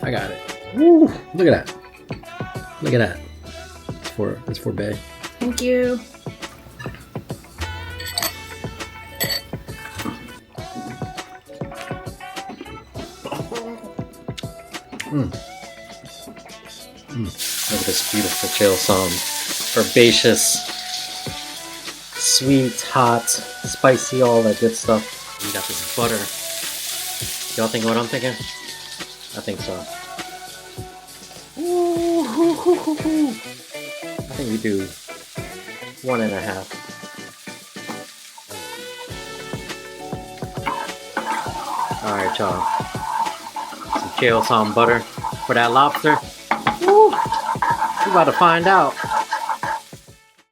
I got it. Woo! Look at that. Look at that. It's for Bae. Thank you. Look at this beautiful Jaew song. Herbaceous, sweet, hot, spicy, all that good stuff. We got this butter. Y'all think what I'm thinking? I think so. I think we do 1.5. Alright, y'all. Some Jaew song butter for that lobster. Woo! We're about to find out.